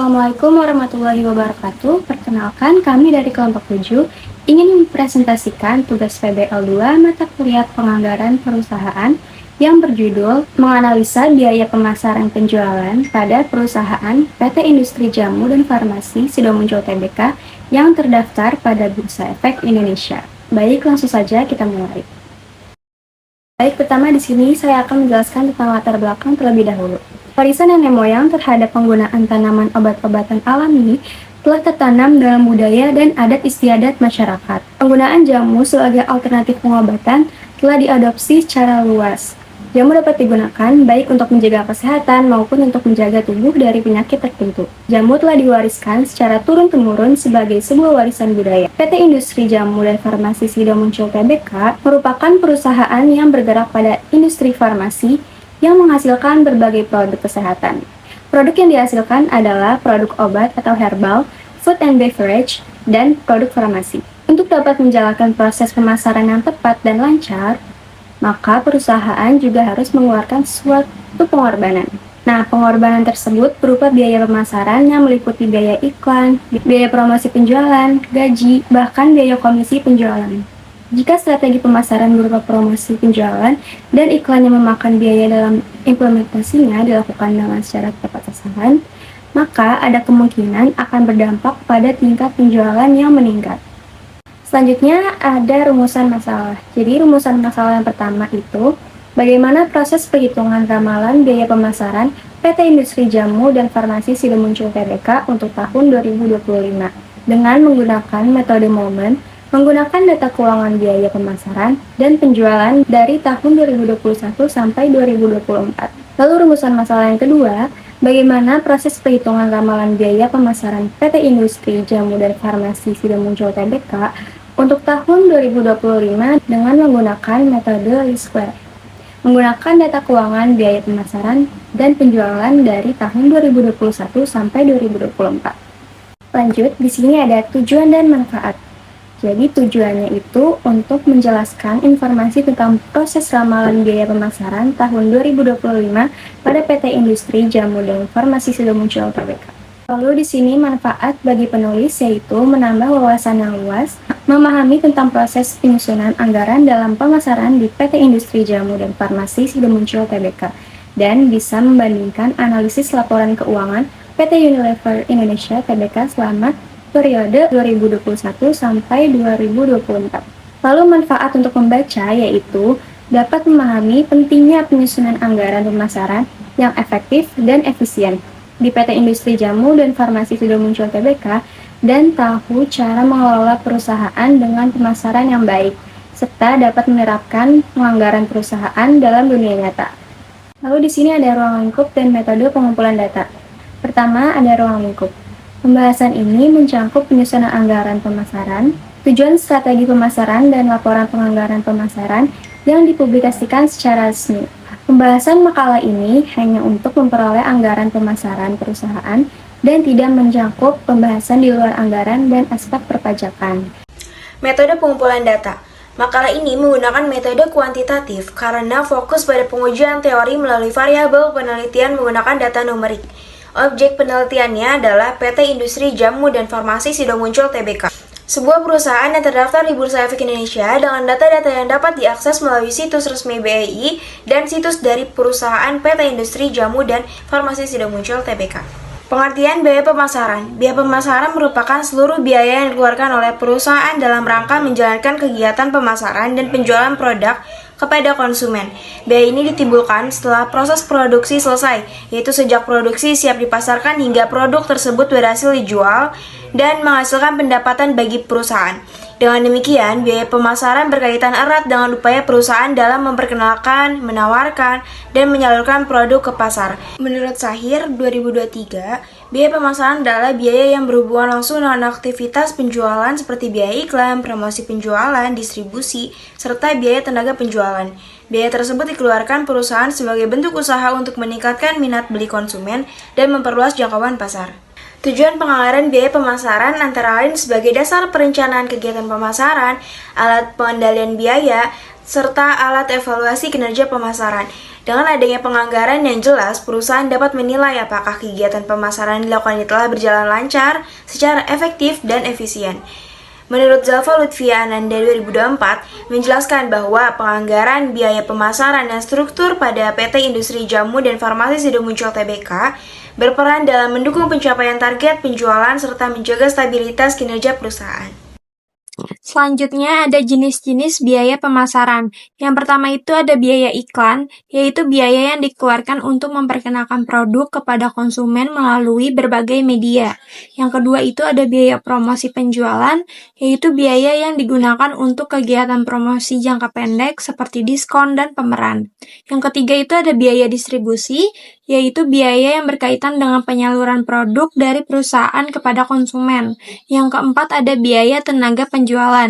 Assalamualaikum warahmatullahi wabarakatuh. Perkenalkan, kami dari kelompok 7 ingin mempresentasikan tugas PBL2 mata kuliah penganggaran perusahaan yang berjudul Menganalisa Biaya Pemasaran Penjualan pada Perusahaan PT Industri Jamu dan Farmasi Sidomuncul Tbk yang terdaftar pada Bursa Efek Indonesia. Baik, langsung saja kita mulai. Baik, pertama di sini saya akan menjelaskan tentang latar belakang terlebih dahulu. Warisan nenek moyang terhadap penggunaan tanaman obat-obatan alami telah tertanam dalam budaya dan adat istiadat masyarakat. Penggunaan jamu sebagai alternatif pengobatan telah diadopsi secara luas. Jamu dapat digunakan baik untuk menjaga kesehatan maupun untuk menjaga tubuh dari penyakit tertentu. Jamu telah diwariskan secara turun-temurun sebagai sebuah warisan budaya. PT Industri Jamu dan Farmasi Sidomuncul Tbk merupakan perusahaan yang bergerak pada industri farmasi yang menghasilkan berbagai produk kesehatan. Produk yang dihasilkan adalah produk obat atau herbal, food and beverage, dan produk farmasi. Untuk dapat menjalankan proses pemasaran yang tepat dan lancar, maka perusahaan juga harus mengeluarkan suatu pengorbanan. Nah, pengorbanan tersebut berupa biaya pemasaran yang meliputi biaya iklan, biaya promosi penjualan, gaji, bahkan biaya komisi penjualan. Jika strategi pemasaran berupa promosi penjualan dan iklan yang memakan biaya dalam implementasinya dilakukan dengan secara tepat sasaran, maka ada kemungkinan akan berdampak pada tingkat penjualan yang meningkat. Selanjutnya ada rumusan masalah. Jadi rumusan masalah yang pertama itu bagaimana proses perhitungan ramalan biaya pemasaran PT Industri Jamu dan Farmasi Sidomuncul Tbk untuk tahun 2025 dengan menggunakan metode momen, menggunakan data keuangan biaya pemasaran dan penjualan dari tahun 2021 sampai 2024. Lalu rumusan masalah yang kedua, bagaimana proses perhitungan ramalan biaya pemasaran PT Industri Jamu dan Farmasi Sidomuncul Tbk untuk tahun 2025 dengan menggunakan metode least square. Menggunakan data keuangan biaya pemasaran dan penjualan dari tahun 2021 sampai 2024. Lanjut, di sini ada tujuan dan manfaat. Jadi tujuannya itu untuk menjelaskan informasi tentang proses ramalan biaya pemasaran tahun 2025 pada PT Industri Jamu dan Farmasi Sidomuncul Tbk. Lalu di sini manfaat bagi penulis yaitu menambah wawasan yang luas, memahami tentang proses penyusunan anggaran dalam pemasaran di PT Industri Jamu dan Farmasi Sidomuncul Tbk, dan bisa membandingkan analisis laporan keuangan PT Unilever Indonesia Tbk selama periode 2021 sampai 2024. Lalu manfaat untuk membaca yaitu dapat memahami pentingnya penyusunan anggaran pemasaran yang efektif dan efisien di PT Industri Jamu dan Farmasi Sidomuncul Tbk dan tahu cara mengelola perusahaan dengan pemasaran yang baik, serta dapat menerapkan penganggaran perusahaan dalam dunia nyata. Lalu di sini ada ruang lingkup dan metode pengumpulan data. Pertama, ada ruang lingkup. Pembahasan ini mencangkup penyusunan anggaran pemasaran, tujuan strategi pemasaran, dan laporan penganggaran pemasaran yang dipublikasikan secara resmi. Pembahasan makalah ini hanya untuk memperoleh anggaran pemasaran perusahaan dan tidak mencakup pembahasan di luar anggaran dan aspek perpajakan. Metode pengumpulan data. Makalah ini menggunakan metode kuantitatif karena fokus pada pengujian teori melalui variabel penelitian menggunakan data numerik. Objek penelitiannya adalah PT Industri Jamu dan Farmasi Sidomuncul Tbk, sebuah perusahaan yang terdaftar di Bursa Efek Indonesia dengan data-data yang dapat diakses melalui situs resmi BEI dan situs dari perusahaan PT Industri Jamu dan Farmasi Sidomuncul Tbk. Pengertian biaya pemasaran. Biaya pemasaran merupakan seluruh biaya yang dikeluarkan oleh perusahaan dalam rangka menjalankan kegiatan pemasaran dan penjualan produk kepada konsumen. Biaya ini ditimbulkan setelah proses produksi selesai, yaitu sejak produksi siap dipasarkan hingga produk tersebut berhasil dijual dan menghasilkan pendapatan bagi perusahaan. Dengan demikian, biaya pemasaran berkaitan erat dengan upaya perusahaan dalam memperkenalkan, menawarkan, dan menyalurkan produk ke pasar. Menurut Sahir 2023, biaya pemasaran adalah biaya yang berhubungan langsung dengan aktivitas penjualan seperti biaya iklan, promosi penjualan, distribusi, serta biaya tenaga penjualan. Biaya tersebut dikeluarkan perusahaan sebagai bentuk usaha untuk meningkatkan minat beli konsumen dan memperluas jangkauan pasar. Tujuan penganggaran biaya pemasaran antara lain sebagai dasar perencanaan kegiatan pemasaran, alat pengendalian biaya, serta alat evaluasi kinerja pemasaran. Dengan adanya penganggaran yang jelas, perusahaan dapat menilai apakah kegiatan pemasaran dilakukan telah berjalan lancar, secara efektif, dan efisien. Menurut Zalfa Lutfia Ananda 2024, menjelaskan bahwa penganggaran biaya pemasaran dan struktur pada PT Industri Jamu dan Farmasi Sido Muncul Tbk berperan dalam mendukung pencapaian target penjualan serta menjaga stabilitas kinerja perusahaan. Selanjutnya ada jenis-jenis biaya pemasaran. Yang pertama itu ada biaya iklan, yaitu biaya yang dikeluarkan untuk memperkenalkan produk kepada konsumen melalui berbagai media. Yang kedua itu ada biaya promosi penjualan, yaitu biaya yang digunakan untuk kegiatan promosi jangka pendek seperti diskon dan pemeran. Yang ketiga itu ada biaya distribusi, yaitu biaya yang berkaitan dengan penyaluran produk dari perusahaan kepada konsumen. Yang keempat ada biaya tenaga penjualan.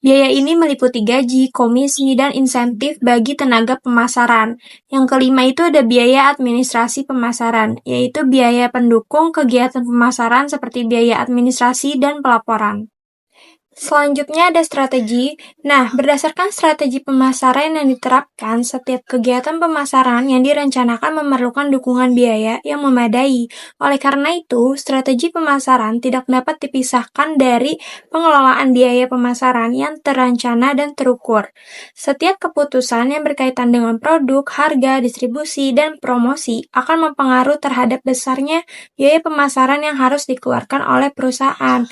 Biaya ini meliputi gaji, komisi, dan insentif bagi tenaga pemasaran. Yang kelima itu ada biaya administrasi pemasaran, yaitu biaya pendukung kegiatan pemasaran seperti biaya administrasi dan pelaporan. Selanjutnya ada strategi. Nah, berdasarkan strategi pemasaran yang diterapkan, setiap kegiatan pemasaran yang direncanakan memerlukan dukungan biaya yang memadai. Oleh karena itu, strategi pemasaran tidak dapat dipisahkan dari pengelolaan biaya pemasaran yang terencana dan terukur. Setiap keputusan yang berkaitan dengan produk, harga, distribusi, dan promosi akan mempengaruhi terhadap besarnya biaya pemasaran yang harus dikeluarkan oleh perusahaan.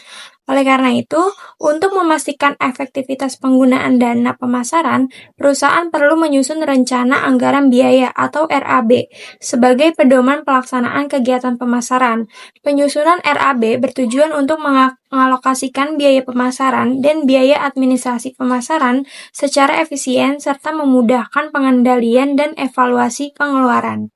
Oleh karena itu, untuk memastikan efektivitas penggunaan dana pemasaran, perusahaan perlu menyusun rencana anggaran biaya atau RAB sebagai pedoman pelaksanaan kegiatan pemasaran. Penyusunan RAB bertujuan untuk mengalokasikan biaya pemasaran dan biaya administrasi pemasaran secara efisien serta memudahkan pengendalian dan evaluasi pengeluaran.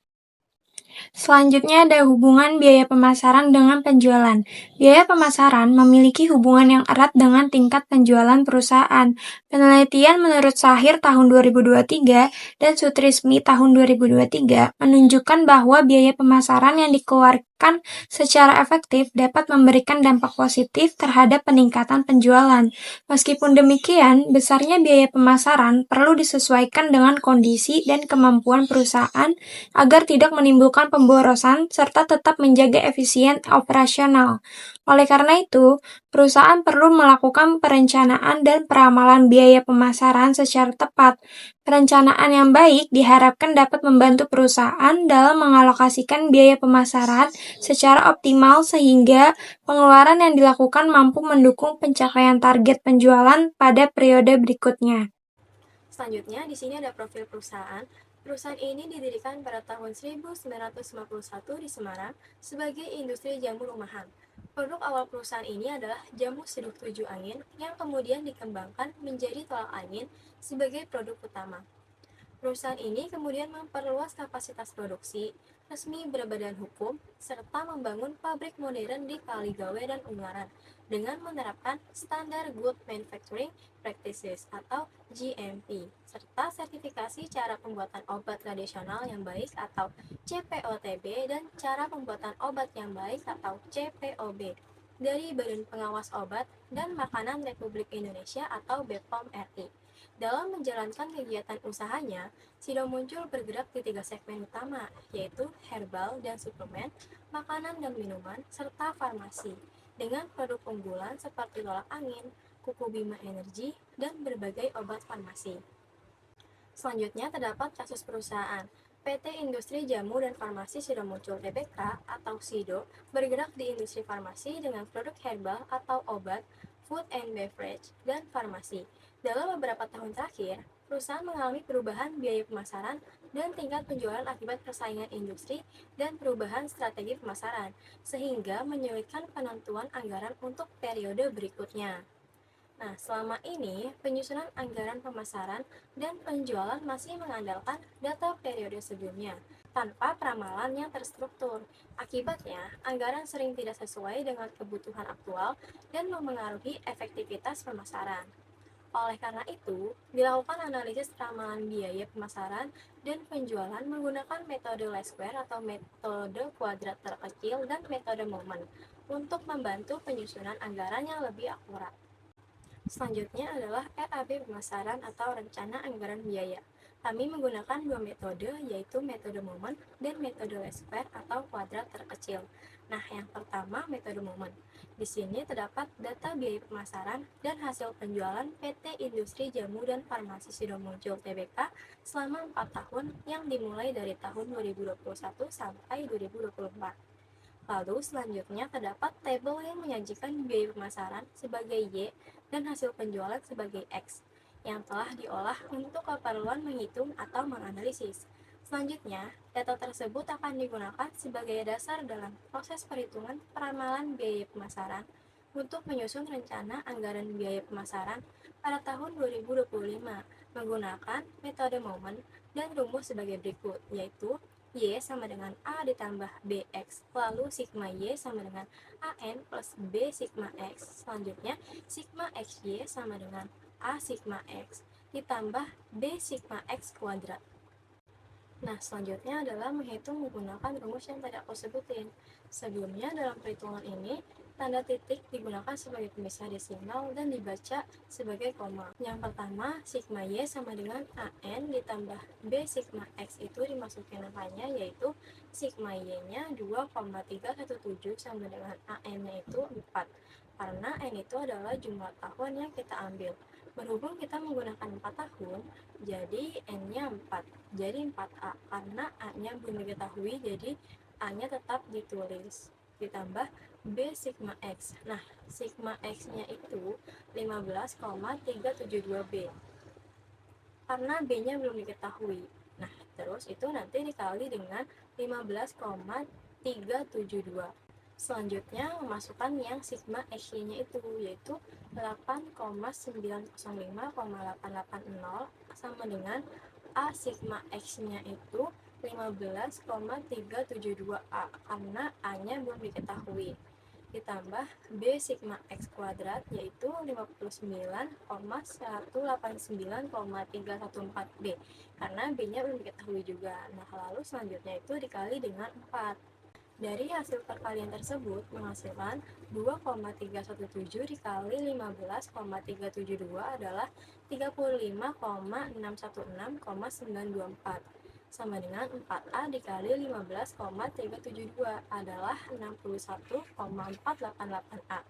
Selanjutnya ada hubungan biaya pemasaran dengan penjualan. Biaya pemasaran memiliki hubungan yang erat dengan tingkat penjualan perusahaan. Penelitian menurut Sahir tahun 2023 dan Sutrismi tahun 2023 menunjukkan bahwa biaya pemasaran yang dikeluarkan secara efektif dapat memberikan dampak positif terhadap peningkatan penjualan. Meskipun demikian, besarnya biaya pemasaran perlu disesuaikan dengan kondisi dan kemampuan perusahaan agar tidak menimbulkan pemborosan serta tetap menjaga efisien operasional. Oleh karena itu, perusahaan perlu melakukan perencanaan dan peramalan biaya pemasaran secara tepat. Perencanaan yang baik diharapkan dapat membantu perusahaan dalam mengalokasikan biaya pemasaran secara optimal sehingga pengeluaran yang dilakukan mampu mendukung pencapaian target penjualan pada periode berikutnya. Selanjutnya, di sini ada profil perusahaan. Perusahaan ini didirikan pada tahun 1951 di Semarang sebagai industri jamu rumahan. Produk awal perusahaan ini adalah jamu seduh 7 angin yang kemudian dikembangkan menjadi tolak angin sebagai produk utama. Perusahaan ini kemudian memperluas kapasitas produksi, resmi berbadan hukum, serta membangun pabrik modern di Kaligawe dan Ungaran dengan menerapkan Standar Good Manufacturing Practices atau GMP, serta sertifikasi cara pembuatan obat tradisional yang baik atau CPOTB dan cara pembuatan obat yang baik atau CPOB dari Badan Pengawas Obat dan Makanan Republik Indonesia atau BPOM RI. Dalam menjalankan kegiatan usahanya, Sido Muncul bergerak di 3 segmen utama, yaitu herbal dan suplemen, makanan dan minuman, serta farmasi, dengan produk unggulan seperti tolak angin, kuku Bima Energi, dan berbagai obat farmasi. Selanjutnya terdapat kasus perusahaan. PT Industri Jamu dan Farmasi Sido Muncul Tbk atau SIDO bergerak di industri farmasi dengan produk herbal atau obat, food and beverage, dan farmasi. Dalam beberapa tahun terakhir, perusahaan mengalami perubahan biaya pemasaran dan tingkat penjualan akibat persaingan industri dan perubahan strategi pemasaran, sehingga menyulitkan penentuan anggaran untuk periode berikutnya. Nah, selama ini, penyusunan anggaran pemasaran dan penjualan masih mengandalkan data periode sebelumnya, tanpa peramalan yang terstruktur. Akibatnya, anggaran sering tidak sesuai dengan kebutuhan aktual dan memengaruhi efektivitas pemasaran. Oleh karena itu, dilakukan analisis ramalan biaya pemasaran dan penjualan menggunakan metode least square atau metode kuadrat terkecil dan metode momen. untuk membantu penyusunan anggaran yang lebih akurat. Selanjutnya adalah RAB pemasaran atau rencana anggaran biaya. Kami menggunakan dua metode, yaitu metode momen dan metode least square atau kuadrat terkecil. Nah, yang pertama metode momen. Di sini terdapat data biaya pemasaran dan hasil penjualan PT Industri Jamu dan Farmasi Sidomorjo Tbk selama 4 tahun yang dimulai dari tahun 2021 sampai 2024. Lalu selanjutnya terdapat tabel yang menyajikan biaya pemasaran sebagai Y dan hasil penjualan sebagai X yang telah diolah untuk keperluan menghitung atau menganalisis. Selanjutnya, data tersebut akan digunakan sebagai dasar dalam proses perhitungan peramalan biaya pemasaran untuk menyusun rencana anggaran biaya pemasaran pada tahun 2025 menggunakan metode momen dan rumus sebagai berikut, yaitu Y sama dengan A ditambah BX, lalu sigma Y sama dengan AN plus B sigma X. Selanjutnya, sigma XY sama dengan A sigma X ditambah B sigma X kuadrat. Nah, selanjutnya adalah menghitung menggunakan rumus yang tadi aku sebutin. Sebelumnya, dalam perhitungan ini, tanda titik digunakan sebagai pemisah desimal dan dibaca sebagai koma. Yang pertama, sigma Y sama dengan AN ditambah B sigma X itu dimasukin angkanya, yaitu sigma Y-nya 2,317 sama dengan AN-nya itu 4. Karena N itu adalah jumlah tahun yang kita ambil. Berhubung kita menggunakan 4 tahun, jadi N-nya 4. Jadi 4A. Karena A-nya belum diketahui, jadi A-nya tetap ditulis. Ditambah B sigma X. Nah, sigma X-nya itu 15,372B. Karena B-nya belum diketahui. Nah, terus itu nanti dikali dengan 15,372. Selanjutnya, memasukkan yang sigma XY-nya itu, yaitu 8,905,880 sama dengan A sigma X-nya itu 15,372A, karena A-nya belum diketahui. Ditambah B sigma X kuadrat, yaitu 59,189,314B, karena B-nya belum diketahui juga. Nah, lalu selanjutnya itu dikali dengan 4. Dari hasil perkalian tersebut menghasilkan 2,317 dikali 15,372 adalah 35,616,924 sama dengan 4A dikali 15,372 adalah 61,488A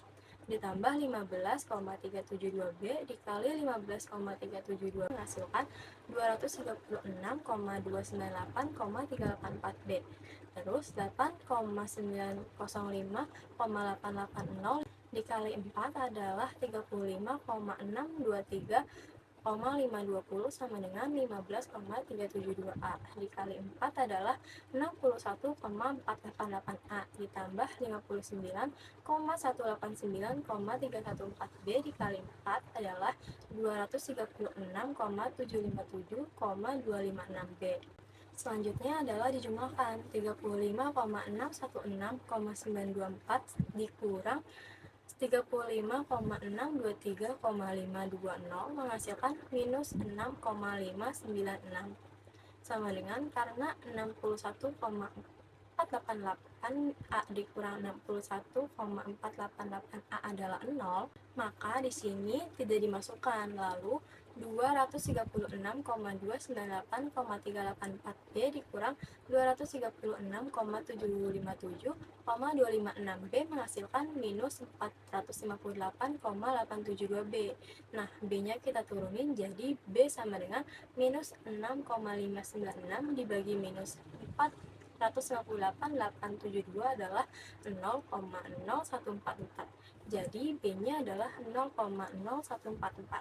ditambah 15,372B dikali 15,372 menghasilkan 236,298,384B. Terus 8,905,880 dikali 4 adalah 35,623,520 sama dengan 15,372A dikali 4 adalah 61,488A ditambah 59,189,314B dikali 4 adalah 236,757,256B. Selanjutnya adalah dijumlahkan 35,616,924 dikurang 35,623,520 menghasilkan minus 6,596 sama dengan karena 61,488A dikurang 61,488A adalah 0, maka di sini tidak dimasukkan. Lalu 236,298,384B dikurang 236,757,256B menghasilkan minus 458,872B. Nah, B-nya kita turunin jadi B sama dengan minus 6,596 dibagi minus 458,872 adalah 0,0144. Jadi B-nya adalah 0,0144.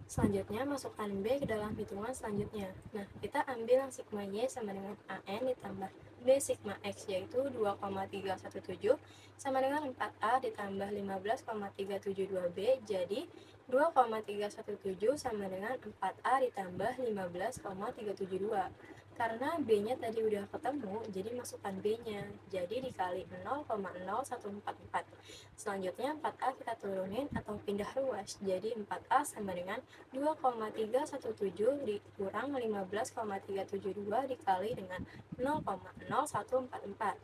Selanjutnya, masukkan B ke dalam hitungan selanjutnya. Nah, kita ambil yang sigma Y sama dengan AN ditambah B sigma X, yaitu 2,317 sama dengan 4A ditambah 15,372B, jadi 2,317 sama dengan 4A ditambah 15,372. Karena B-nya tadi udah ketemu, jadi masukkan B-nya. Jadi dikali 0,0144. Selanjutnya 4A kita turunin atau pindah ruas. Jadi 4A sama dengan 2,317 dikurang 15,372 dikali dengan 0,0144.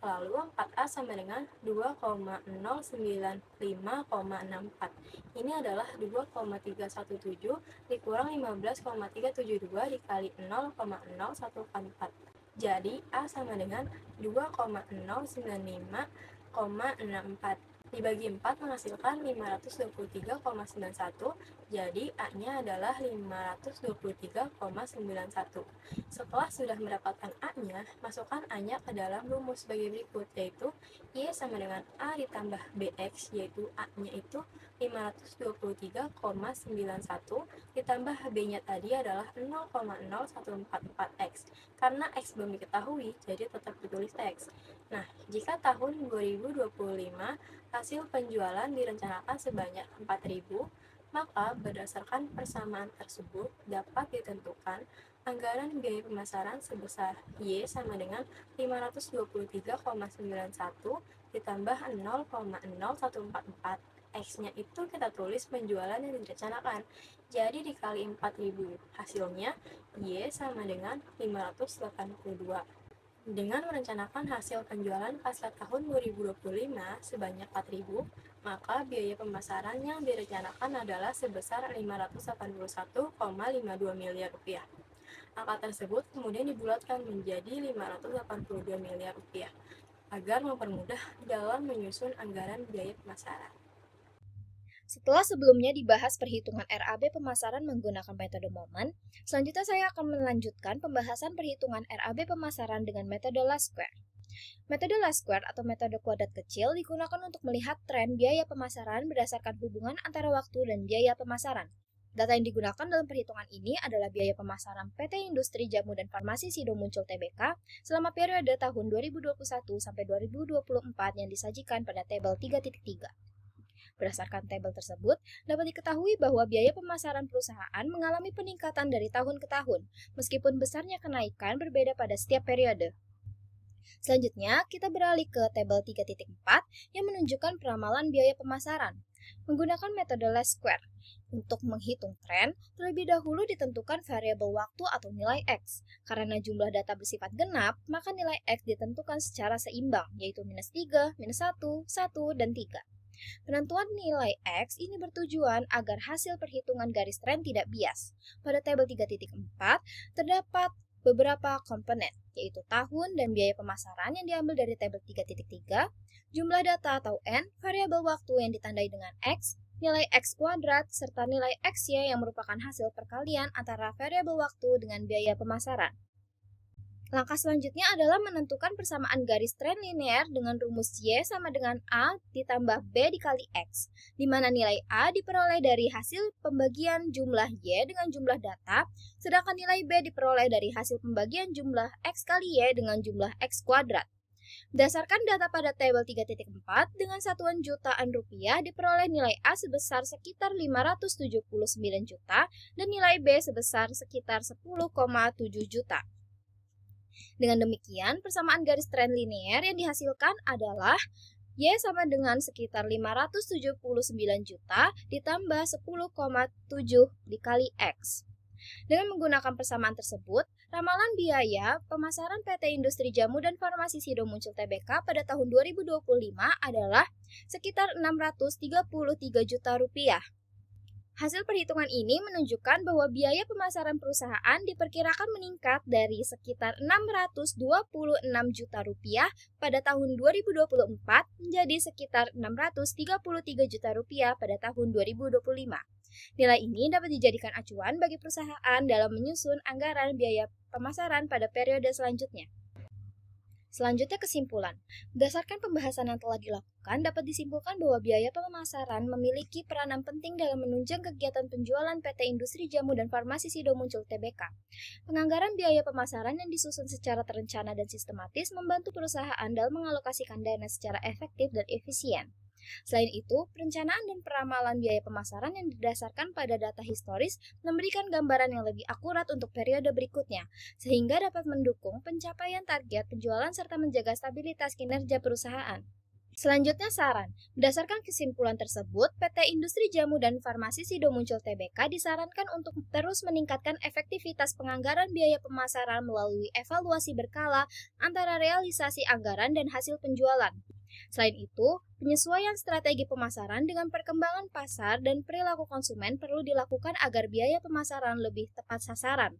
Lalu 4A sama dengan 2,095,64. Ini adalah 2,317 dikurang 15,372 dikali 0,014. Jadi A sama dengan 2,095,64. Dibagi 4 menghasilkan 523,91, jadi A-nya adalah 523,91. Setelah sudah mendapatkan A-nya, masukkan A-nya ke dalam rumus sebagai berikut, yaitu Y sama dengan A ditambah BX, yaitu A-nya itu 523,91, ditambah B-nya tadi adalah 0,0144X. Karena X belum diketahui, jadi tetap ditulis X. Nah, jika tahun 2025 hasil penjualan direncanakan sebanyak 4.000, maka berdasarkan persamaan tersebut dapat ditentukan anggaran biaya pemasaran sebesar Y sama dengan 523,91 ditambah 0,0144. X-nya itu kita tulis penjualan yang direncanakan. Jadi dikali 4.000, hasilnya Y sama dengan 582. Dengan merencanakan hasil penjualan pasca tahun 2025 sebanyak 4.000, maka biaya pemasaran yang direncanakan adalah sebesar 581,52 miliar rupiah. Angka tersebut kemudian dibulatkan menjadi 582 miliar rupiah agar mempermudah dalam menyusun anggaran biaya pemasaran. Setelah sebelumnya dibahas perhitungan RAB pemasaran menggunakan metode momen, selanjutnya saya akan melanjutkan pembahasan perhitungan RAB pemasaran dengan metode least square. Metode least square atau metode kuadrat kecil digunakan untuk melihat tren biaya pemasaran berdasarkan hubungan antara waktu dan biaya pemasaran. Data yang digunakan dalam perhitungan ini adalah biaya pemasaran PT Industri Jamu dan Farmasi Sido Muncul Tbk selama periode tahun 2021 sampai 2024 yang disajikan pada tabel 3.3. Berdasarkan tabel tersebut, dapat diketahui bahwa biaya pemasaran perusahaan mengalami peningkatan dari tahun ke tahun, meskipun besarnya kenaikan berbeda pada setiap periode. Selanjutnya, kita beralih ke tabel 3.4 yang menunjukkan peramalan biaya pemasaran. Menggunakan metode least square. Untuk menghitung tren, terlebih dahulu ditentukan variabel waktu atau nilai X. Karena jumlah data bersifat genap, maka nilai X ditentukan secara seimbang, yaitu minus 3, minus 1, 1, dan 3. Penentuan nilai X ini bertujuan agar hasil perhitungan garis tren tidak bias. Pada tabel 3.4 terdapat beberapa komponen, yaitu tahun dan biaya pemasaran yang diambil dari tabel 3.3, jumlah data atau N, variabel waktu yang ditandai dengan X, nilai X kuadrat, serta nilai XY yang merupakan hasil perkalian antara variabel waktu dengan biaya pemasaran. Langkah selanjutnya adalah menentukan persamaan garis tren linear dengan rumus Y sama dengan A ditambah B dikali X, di mana nilai A diperoleh dari hasil pembagian jumlah Y dengan jumlah data, sedangkan nilai B diperoleh dari hasil pembagian jumlah X kali Y dengan jumlah X kuadrat. Berdasarkan data pada tabel 3.4, dengan satuan jutaan rupiah diperoleh nilai A sebesar sekitar 579 juta dan nilai B sebesar sekitar 10,7 juta. Dengan demikian, persamaan garis tren linear yang dihasilkan adalah Y sama dengan sekitar 579 juta ditambah 10,7 dikali X. Dengan menggunakan persamaan tersebut, ramalan biaya pemasaran PT Industri Jamu dan Farmasi Sido Muncul Tbk pada tahun 2025 adalah sekitar 633 juta rupiah. Hasil perhitungan ini menunjukkan bahwa biaya pemasaran perusahaan diperkirakan meningkat dari sekitar 626 juta rupiah pada tahun 2024 menjadi sekitar 633 juta rupiah pada tahun 2025. Nilai ini dapat dijadikan acuan bagi perusahaan dalam menyusun anggaran biaya pemasaran pada periode selanjutnya. Selanjutnya kesimpulan. Berdasarkan pembahasan yang telah dilakukan, dapat disimpulkan bahwa biaya pemasaran memiliki peranan penting dalam menunjang kegiatan penjualan PT Industri Jamu dan Farmasi Sido Muncul Tbk. Penganggaran biaya pemasaran yang disusun secara terencana dan sistematis membantu perusahaan dalam mengalokasikan dana secara efektif dan efisien. Selain itu, perencanaan dan peramalan biaya pemasaran yang didasarkan pada data historis memberikan gambaran yang lebih akurat untuk periode berikutnya, sehingga dapat mendukung pencapaian target penjualan serta menjaga stabilitas kinerja perusahaan. Selanjutnya saran. Berdasarkan kesimpulan tersebut, PT Industri Jamu dan Farmasi Sido Muncul Tbk disarankan untuk terus meningkatkan efektivitas penganggaran biaya pemasaran melalui evaluasi berkala antara realisasi anggaran dan hasil penjualan. Selain itu, penyesuaian strategi pemasaran dengan perkembangan pasar dan perilaku konsumen perlu dilakukan agar biaya pemasaran lebih tepat sasaran.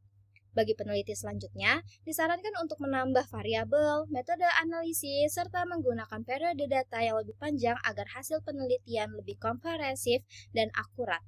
Bagi peneliti selanjutnya, disarankan untuk menambah variabel, metode analisis, serta menggunakan periode data yang lebih panjang agar hasil penelitian lebih komprehensif dan akurat.